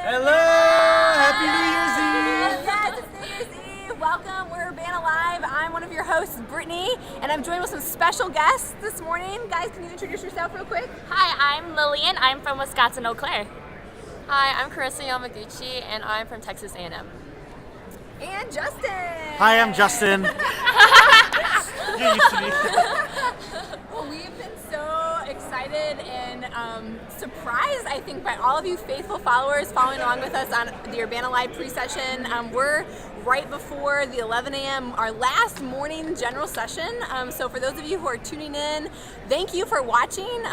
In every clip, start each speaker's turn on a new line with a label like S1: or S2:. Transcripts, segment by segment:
S1: Hello! Happy New Year's Eve!
S2: Yes, it's New Year's Eve. Welcome. We're Urbana Live. I'm one of your hosts, Brittany, and I'm joined with some special guests this morning. Guys, can you introduce yourself real quick?
S3: Hi, I'm Lillian. I'm from Wisconsin, Eau Claire.
S4: Hi, I'm Carissa Yamaguchi, and I'm from Texas A&M.
S2: And Justin.
S1: Hi, I'm Justin. You're used to me.
S2: Well, we've been so excited and surprised, I think, by all of you faithful followers following along with us on the Urbana Live pre-session. We're right before the 11 a.m., our last morning general session. So for those of you who are tuning in, thank you for watching.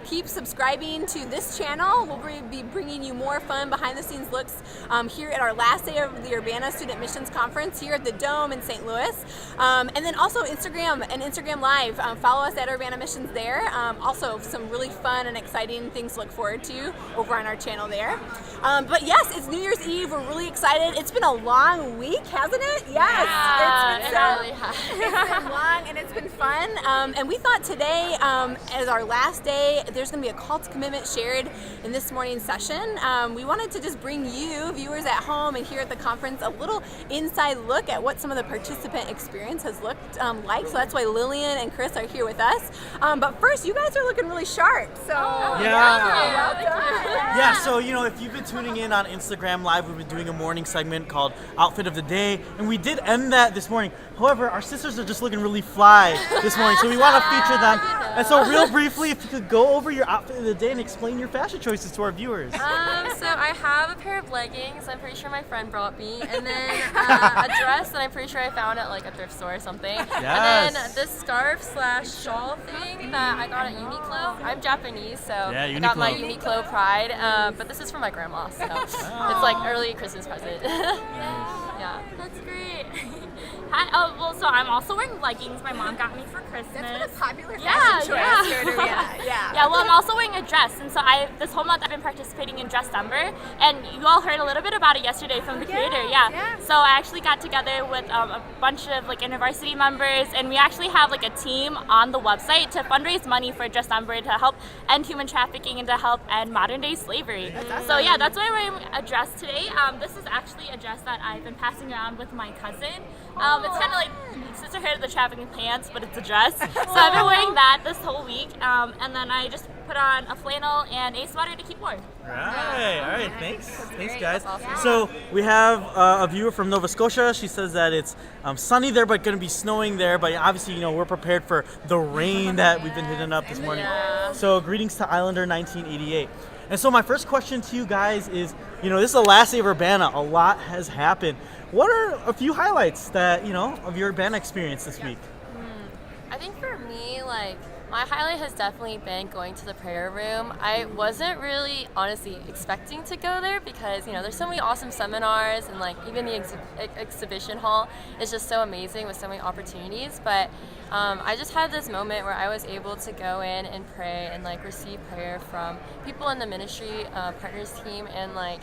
S2: Keep subscribing to this channel. We'll be bringing you more fun behind-the-scenes looks here at our last day of the Urbana Student Missions Conference here at the Dome in St. Louis. And then also Instagram and Instagram Live. Follow us at Urbana Missions there. Also some really fun and exciting things to look forward to over on our channel there. But yes, it's New Year's Eve. We're really excited. It's been a long week, hasn't it? Yes.
S4: Yeah,
S2: it's
S4: really has.
S2: It's been long and it's been fun. And we thought today, as our last day, there's going to be a call to commitment shared in this morning's session. We wanted to just bring you, viewers at home and here at the conference, a little inside look at what some of the participant experience has looked like. So that's why Lillian and Chris are here with us. But first, you guys are looking really sharp. So
S1: Yeah.
S2: well done.
S1: Yeah, so if you've been tuning in on Instagram Live, we've been doing a morning segment called Outfit of the Day, and we did end that this morning. However, our sisters are just looking really fly this morning, so we want to feature them. And so real briefly, if you could go over your outfit of the day and explain your fashion choices to our viewers.
S4: So I have a pair of leggings I'm pretty sure my friend brought me, and then a dress that I'm pretty sure I found at like a thrift store or something.
S1: Yes.
S4: And then this scarf / shawl thing that I got at Uniqlo. I'm Japanese, so
S1: Yeah,
S4: I got my
S1: Uniqlo.
S4: Uniqlo pride, but this is for my grandma, so it's like early Christmas present. Yeah.
S3: That's great. Hi, so I'm also wearing leggings my mom got me for Christmas.
S2: That's been a popular
S3: Yeah,
S2: fashion choice
S3: yeah.
S2: here at Urbana. Yeah.
S3: Yeah, well, I'm also wearing a dress, and so this whole month I've been participating in Dressdember, and you all heard a little bit about it yesterday from the creator. Yeah. So I actually got together with a bunch of like InterVarsity members, and we actually have like a team on the website to fundraise money for Dressdember to help end human trafficking and to help end modern day slavery. So yeah, that's why I'm wearing a dress today. This is actually a dress that I've been passing around with my cousin. It's kind of like Sisterhood of the Trafficking Pants, but it's a dress. So I've been wearing that this whole week, and then I just put on a flannel and a sweater to keep warm.
S1: All right, thanks. Thanks, guys.
S4: That's awesome.
S1: So we have a viewer from Nova Scotia. She says that it's sunny there, but going to be snowing there. But obviously, we're prepared for the rain that we've been hitting up this morning.
S4: Yeah.
S1: So greetings to Islander 1988. And so my first question to you guys is, this is the last day of Urbana. A lot has happened. What are a few highlights that, of your Urbana experience this week?
S4: I think for me, like, my highlight has definitely been going to the prayer room. I wasn't really, honestly, expecting to go there because, there's so many awesome seminars and, like, even the exhibition hall is just so amazing with so many opportunities. But I just had this moment where I was able to go in and pray and, like, receive prayer from people in the ministry partners team, and, like,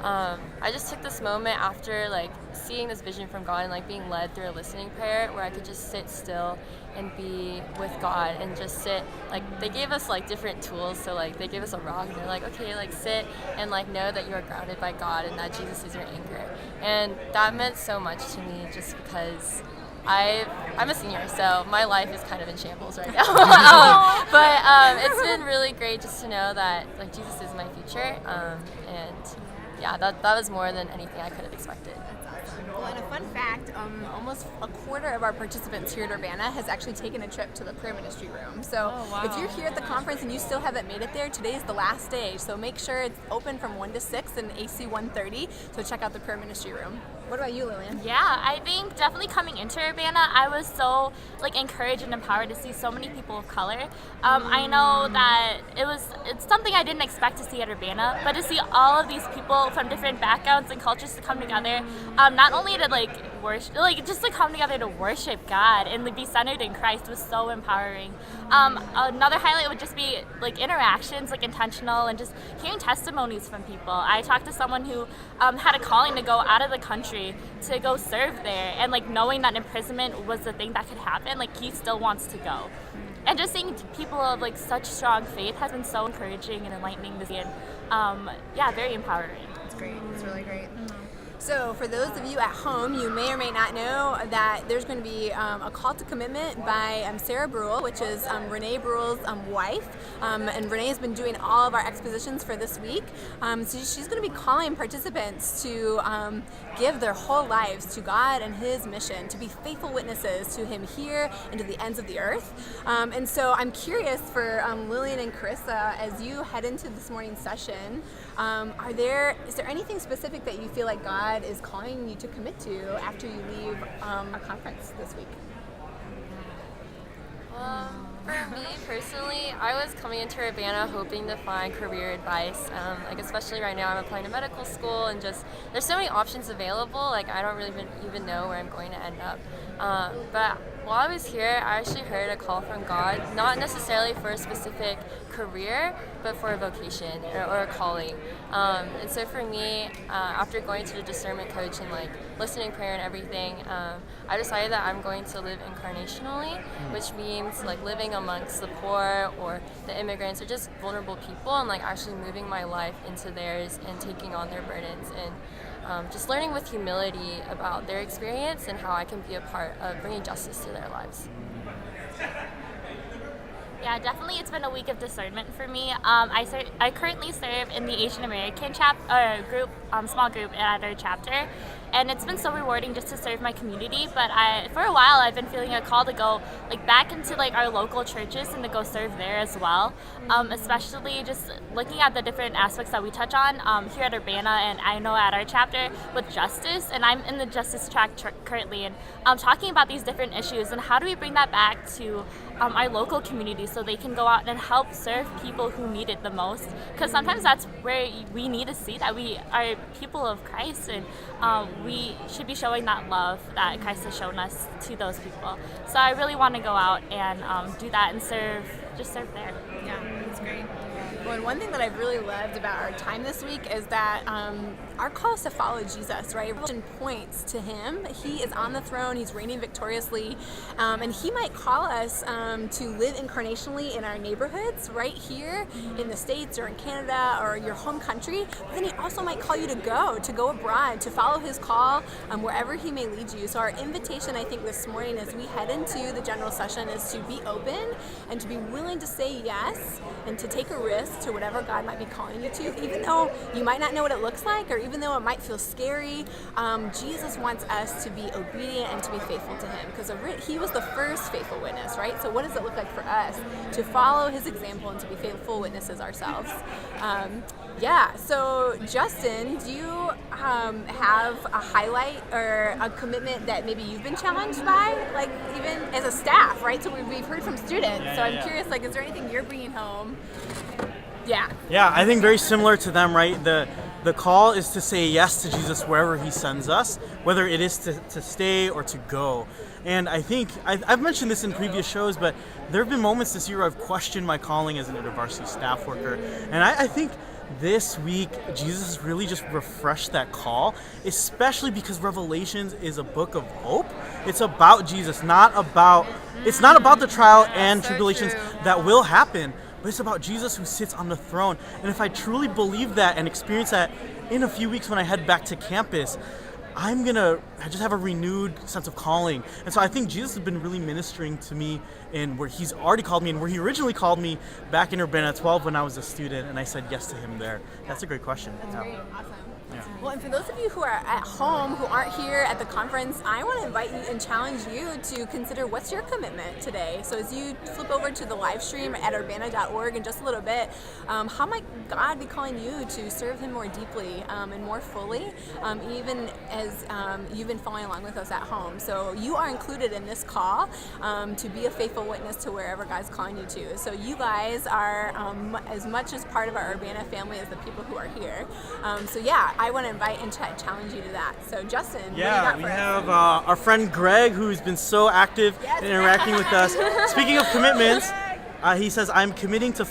S4: I just took this moment after like seeing this vision from God and like being led through a listening prayer where I could just sit still and be with God and just sit. Like they gave us like different tools, so like they gave us a rock and they're like, okay, like sit and like know that you are grounded by God and that Jesus is your anchor. And that meant so much to me just because I'm a senior, so my life is kind of in shambles right now. But it's been really great just to know that like Jesus is my future, and yeah, that was more than anything I could have expected.
S2: Well, and a fun fact, almost a quarter of our participants here at Urbana has actually taken a trip to the prayer ministry room. So if you're here at the conference and you still haven't made it there, today is the last day. So make sure it's open from 1 to 6 in AC 130. So check out the prayer ministry room. What about you, Lillian?
S3: Yeah, I think definitely coming into Urbana, I was so like encouraged and empowered to see so many people of color. I know that it's something I didn't expect to see at Urbana, but to see all of these people from different backgrounds and cultures to come together, not only to like worship, like just to come together to worship God and like, be centered in Christ was so empowering. Another highlight would just be like interactions, like intentional, and just hearing testimonies from people. I talked to someone who had a calling to go out of the country to go serve there, and like knowing that imprisonment was the thing that could happen, like he still wants to go. And just seeing people of like such strong faith has been so encouraging and enlightening to see, and very empowering.
S2: That's great. That's really great. So for those of you at home, you may or may not know that there's going to be a call to commitment by Sarah Bruhl, which is Renee Bruhl's wife. And Renee has been doing all of our expositions for this week. So she's going to be calling participants to give their whole lives to God and His mission, to be faithful witnesses to Him here and to the ends of the earth. And so I'm curious for Lillian and Carissa, as you head into this morning's session, is there anything specific that you feel like God is calling you to commit to after you leave a conference this week?
S4: For me personally, I was coming into Urbana hoping to find career advice. Like especially right now, I'm applying to medical school, and just there's so many options available. Like I don't really even know where I'm going to end up. But while I was here, I actually heard a call from God, not necessarily for a specific career, but for a vocation or a calling. And so for me, after going to the discernment coach and like listening prayer and everything, I decided that I'm going to live incarnationally, which means like living amongst the poor or the immigrants or just vulnerable people, and like actually moving my life into theirs and taking on their burdens and just learning with humility about their experience and how I can be a part of bringing justice to their lives.
S3: Yeah, definitely. It's been a week of discernment for me. I currently serve in the Asian American small group at our chapter, and it's been so rewarding just to serve my community. But for a while, I've been feeling a call to go like back into like our local churches and to go serve there as well. Especially just looking at the different aspects that we touch on here at Urbana, and I know at our chapter with justice, and I'm in the justice track currently, and talking about these different issues and how do we bring that back to our local community so they can go out and help serve people who need it the most, because sometimes that's where we need to see that we are people of Christ, and we should be showing that love that Christ has shown us to those people. So I really want to go out and do that and serve there.
S2: Yeah, that's great. Well, and one thing that I've really loved about our time this week is that our call is to follow Jesus, right? Religion points to Him. He is on the throne. He's reigning victoriously. And He might call us to live incarnationally in our neighborhoods, right here in the States or in Canada or your home country. But then He also might call you to go abroad, to follow His call wherever He may lead you. So our invitation, I think, this morning as we head into the general session is to be open and to be willing to say yes and to take a risk to whatever God might be calling you to, even though you might not know what it looks like, or even though it might feel scary. Jesus wants us to be obedient and to be faithful to Him, because He was the first faithful witness, right? So what does it look like for us to follow His example and to be faithful witnesses ourselves? So Justin, do you have a highlight or a commitment that maybe you've been challenged by, like even as a staff, right? So we've heard from students. I'm curious, like, is there anything you're bringing home? Yeah,
S1: I think very similar to them, right? The call is to say yes to Jesus wherever He sends us, whether it is to stay or to go. And I think, I've mentioned this in previous shows, but there have been moments this year where I've questioned my calling as an InterVarsity staff worker. And I think this week, Jesus has really just refreshed that call, especially because Revelations is a book of hope. It's about Jesus, it's not about the trial and tribulations that will happen, but it's about Jesus who sits on the throne. And if I truly believe that and experience that in a few weeks when I head back to campus, I just have a renewed sense of calling. And so I think Jesus has been really ministering to me in where He's already called me and where He originally called me back in Urbana at 12 when I was a student, and I said yes to Him there. That's a great question.
S2: That's great. Awesome. Well, and for those of you who are at home, who aren't here at the conference, I want to invite you and challenge you to consider what's your commitment today. So as you flip over to the live stream at urbana.org in just a little bit, how might God be calling you to serve Him more deeply and more fully, even as you've been following along with us at home? So you are included in this call to be a faithful witness to wherever God's calling you to. So you guys are as much as part of our Urbana family as the people who are here. I want to invite and challenge you to that. So Justin, what do you got for us?
S1: We have our friend Greg, who's been so active in interacting with us. Speaking of commitments, he says, I'm committing to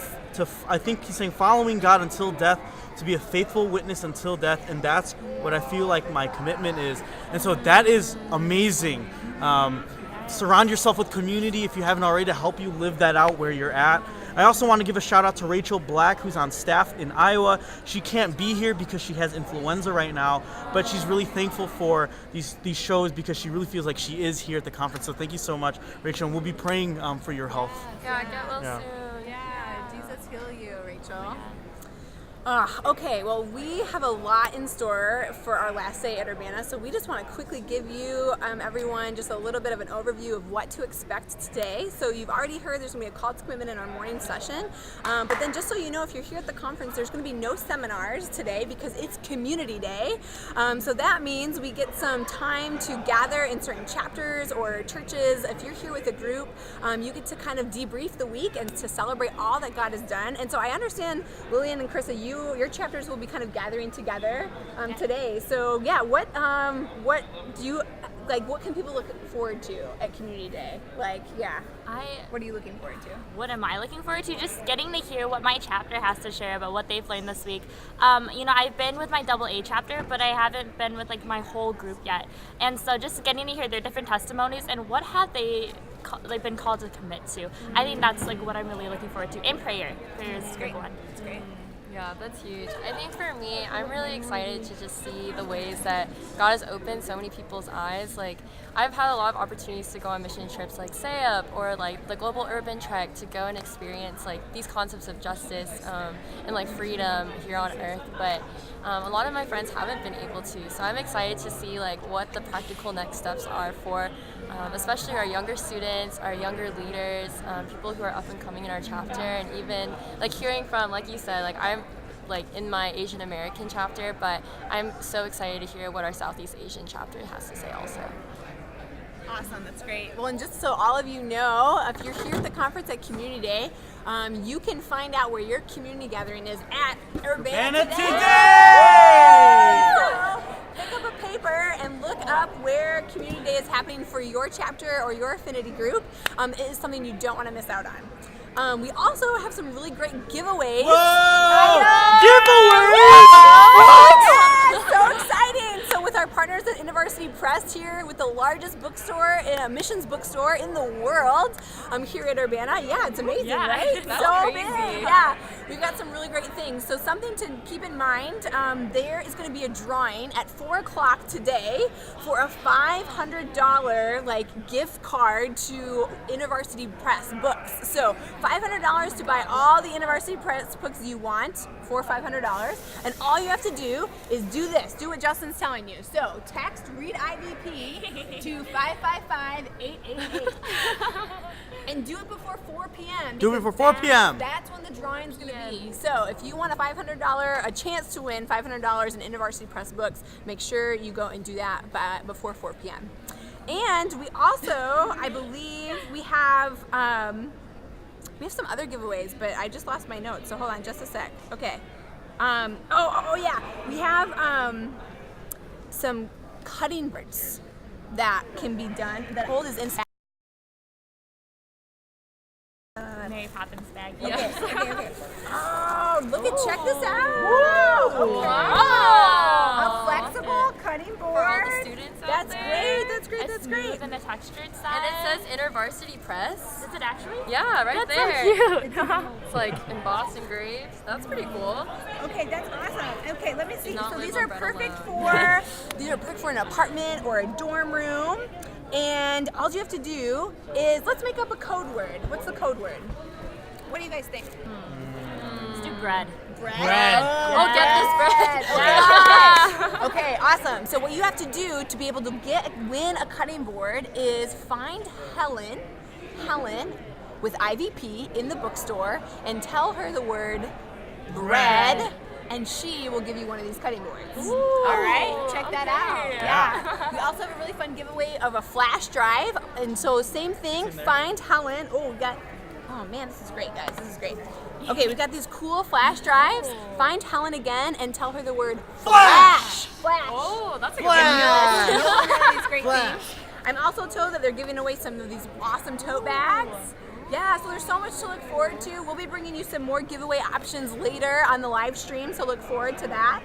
S1: I think he's saying following God until death, to be a faithful witness until death, and that's what I feel like my commitment is. And so that is amazing. Surround yourself with community if you haven't already to help you live that out where you're at. I also want to give a shout out to Rachel Black, who's on staff in Iowa. She can't be here because she has influenza right now, but she's really thankful for these shows because she really feels like she is here at the conference. So thank you so much, Rachel, and we'll be praying for your health.
S4: Yeah, get well
S1: Yeah.
S4: soon.
S2: Yeah, Jesus heal you, Rachel. Okay, well, we have a lot in store for our last day at Urbana, so we just want to quickly give you, everyone, just a little bit of an overview of what to expect today. So you've already heard there's going to be a call to commitment in our morning session, but then just so you know, if you're here at the conference, there's going to be no seminars today because it's Community Day. So that means we get some time to gather in certain chapters or churches. If you're here with a group, you get to kind of debrief the week and to celebrate all that God has done. And so I understand, Lillian and Carissa, your chapters will be kind of gathering together today. So yeah, what do you like? What can people look forward to at Community Day? Like, yeah, what are you looking forward to?
S3: What am I looking forward to? Just getting to hear what my chapter has to share about what they've learned this week. I've been with my AA chapter, but I haven't been with like my whole group yet. And so just getting to hear their different testimonies and what have they been called to commit to. I think that's like what I'm really looking forward to. And prayer. Prayer is
S2: Great.
S3: one.
S2: It's great.
S4: Yeah, that's huge. I think for me, I'm really excited to just see the ways that God has opened so many people's eyes. Like, I've had a lot of opportunities to go on mission trips like SAYUP or like the Global Urban Trek to go and experience like these concepts of justice and like freedom here on earth. But a lot of my friends haven't been able to. So I'm excited to see like what the practical next steps are for especially our younger students, our younger leaders, people who are up and coming in our chapter, and even like hearing from, like you said, like I'm like in my Asian American chapter, but I'm so excited to hear what our Southeast Asian chapter has to say also.
S2: Awesome, that's great. Well, and just so all of you know, if you're here at the conference at Community Day, you can find out where your community gathering is at Urbana
S1: Today!
S2: So, pick up a paper and look up where Community Day is happening for your chapter or your affinity group. It is something you don't want to miss out on. We also have some really great giveaways.
S1: Whoa!
S2: Yeah, so exciting! So with our partners at University Press here, with the largest bookstore, missions bookstore in the world, here at Urbana. Yeah, it's amazing,
S3: Yeah,
S2: right?
S3: that's
S2: so
S4: crazy.
S2: big. Yeah, we've got some really great things. So something to keep in mind, there is going to be a drawing at 4 o'clock today for a $500 like gift card to University Press books. So $500 to buy all the University Press books you want for $500, and all you have to do is do this. Do what Justin's telling you. So text READ IVP to 555-888 and do it before 4 p.m.
S1: Do it
S2: because
S1: before 4 p.m.
S2: That's when the drawing's going to be. So if you want a chance to win $500 in University Press books, make sure you go and do that before 4 p.m. And we also, I believe, we have some other giveaways, but I just lost my notes, so hold on just a sec. Okay. Yeah. We have some cutting boards that can be done. That hold is in.
S3: Mary Poppins bag.
S2: Okay. Oh, check this out.
S1: Woo!
S2: Okay.
S3: Wow.
S2: A flexible cutting board.
S4: For all the students out
S2: That's
S4: there.
S2: great.
S3: It's smooth and a textured side.
S4: And it says InterVarsity Press.
S3: Is it actually?
S4: Yeah, right
S3: That's
S4: there.
S3: so cute.
S4: It's like embossed engraved. That's pretty cool.
S2: Okay, that's awesome. Okay, let me see.
S4: Not
S2: So
S4: live
S2: these
S4: on
S2: are
S4: bread
S2: perfect
S4: alone.
S2: for an apartment or a dorm room. And all you have to do is let's make up a code word. What's the code word? What do you guys think?
S3: Let's do bread.
S2: Bread.
S4: Oh, get this bread.
S2: Okay. Okay, awesome. So what you have to do to be able to win a cutting board is find Helen with IVP in the bookstore and tell her the word bread, and she will give you one of these cutting boards.
S3: Ooh,
S2: all right, check that
S3: okay.
S2: out. Yeah. We also have a really fun giveaway of a flash drive, and so same thing. Find Helen. Oh man, this is great, guys. This is great. Okay, we've got these cool flash drives. Find Helen again and tell her the word flash. Flash.
S4: Oh, that's a good
S1: Flash.
S2: You'll learn these great
S1: Flash.
S2: things. I'm also told that they're giving away some of these awesome tote bags. Yeah, so there's so much to look forward to. We'll be bringing you some more giveaway options later on the live stream, so look forward to that.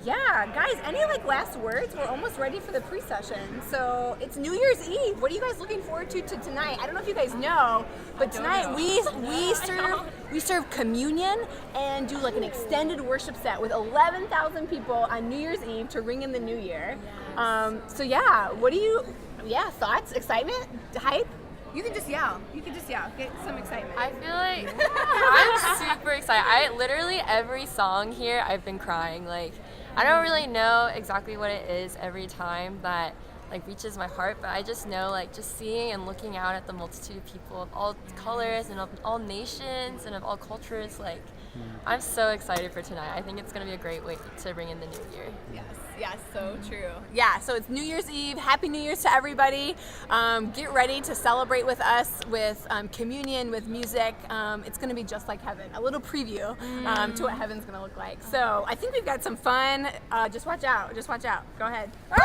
S2: Yeah, guys, any like last words? We're almost ready for the pre-session. So it's New Year's Eve. What are you guys looking forward to tonight? I don't know if you guys know, but tonight we serve communion and do like an extended worship set with 11,000 people on New Year's Eve to ring in the new year. So yeah, thoughts, excitement, hype? You can just yell. Get some excitement.
S4: I feel like I'm super excited. I literally every song here I've been crying. Like I don't really know exactly what it is every time that like reaches my heart, but I just know like just seeing and looking out at the multitude of people of all colors and of all nations and of all cultures, like I'm so excited for tonight. I think it's gonna be a great way to bring in the new year.
S2: Yes, so true. Yeah, so it's New Year's Eve. Happy New Year's to everybody. Get ready to celebrate with us with communion, with music. It's going to be just like heaven. A little preview to what heaven's going to look like. So I think we've got some fun. Just watch out. Go ahead. We're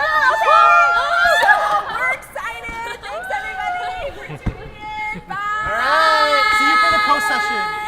S2: excited. Thanks, everybody. For tuning in. Bye.
S1: All right. See you for the post session.